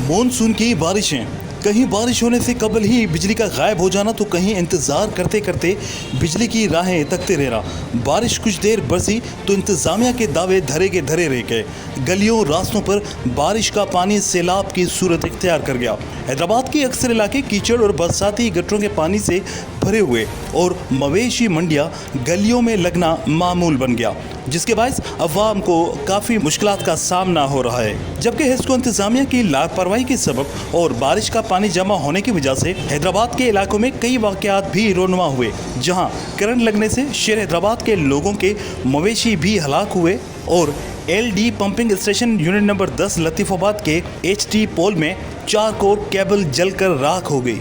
Monsoon की बारिशें, कहीं बारिश होने से कबल ही बिजली का गायब हो जाना तो कहीं इंतज़ार करते करते बिजली की राहें तकते रहना। बारिश कुछ देर बरसी तो इंतज़ामिया के दावे धरे के धरे रह गए। गलियों रास्तों पर बारिश का पानी सैलाब की सूरत इख्तियार कर गया। हैदराबाद के अक्सर इलाके कीचड़ और बरसाती गटरों के पानी से भरे हुए और मवेशी मंडियां गलियों में लगना मामूल बन गया, जिसके बायस अवाम को काफ़ी मुश्किलात का सामना हो रहा है। जबकि हिस्को इंतजामिया की लापरवाही के सबब और बारिश का पानी जमा होने की वजह से हैदराबाद के इलाकों में कई वाक़यात भी रोनुमा हुए, जहां करंट लगने से शहर हैदराबाद के लोगों के मवेशी भी हलाक हुए और LD pumping station unit number 10 Latifabad के HT पोल में 4 कोर केबल जलकर राख हो गई।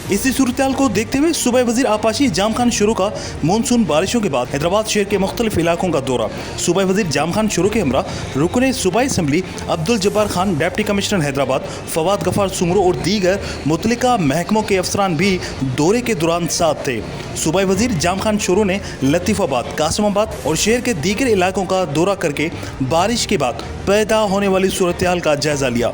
इसी सूरत को देखते हुए सूबाई वज़ीर आपाशी जाम खान शुरू का मानसून बारिशों के बाद हैदराबाद शहर के मुख्तलिफ इलाकों का दौरा। सूबाई वज़ीर जाम खान शुरू के हमरा रुकने सूबाई assembly Abdul Jabbar Khan, deputy commissioner Hyderabad Fawad Ghaffar Soomro और दीगर मुतल्लिका महकमों के अफसरान भी दौरे के दौरान साथ थे। सूबाई वज़ीर जाम खान शुरू ने लतीफ़ाबाद, कासिमाबाद और शहर के दीगर इलाकों का दौरा करके बारिश के बाद पैदा होने वाली सूरत हाल का जायज़ा लिया।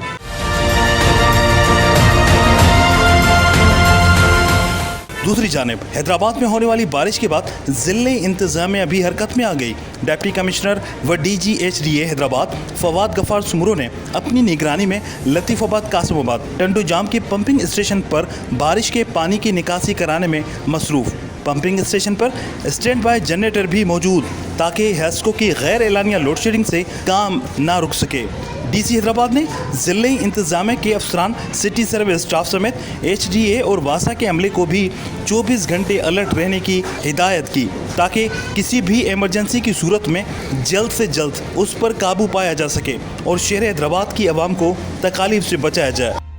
दूसरी जानिब हैदराबाद में होने वाली बारिश के बाद ज़िले इंतज़ामिया भी हरकत में आ गई। डिप्टी कमिश्नर व DG HDA हैदराबाद फवाद गफार सुमरो ने अपनी निगरानी में लतीफ़ाबाद, कासिमाबाद, टंडू जाम के पंपिंग स्टेशन पर बारिश के पानी की निकासी कराने में मसरूफ़। पंपिंग स्टेशन पर स्टैंड बाय जनरेटर भी मौजूद ताकि हैस्को की गैर एलानिया लोड शेडिंग से काम ना रुक सके। DC हैदराबाद ने ज़िले इंतज़ामिया के अफसरान, सिटी सर्विस स्टाफ समेत HDA और वासा के अमले को भी 24 घंटे अलर्ट रहने की हिदायत की ताकि किसी भी इमरजेंसी की सूरत में जल्द से जल्द उस पर काबू पाया जा सके और शहर हैदराबाद की आवाम को तकालीफ से बचाया जाए।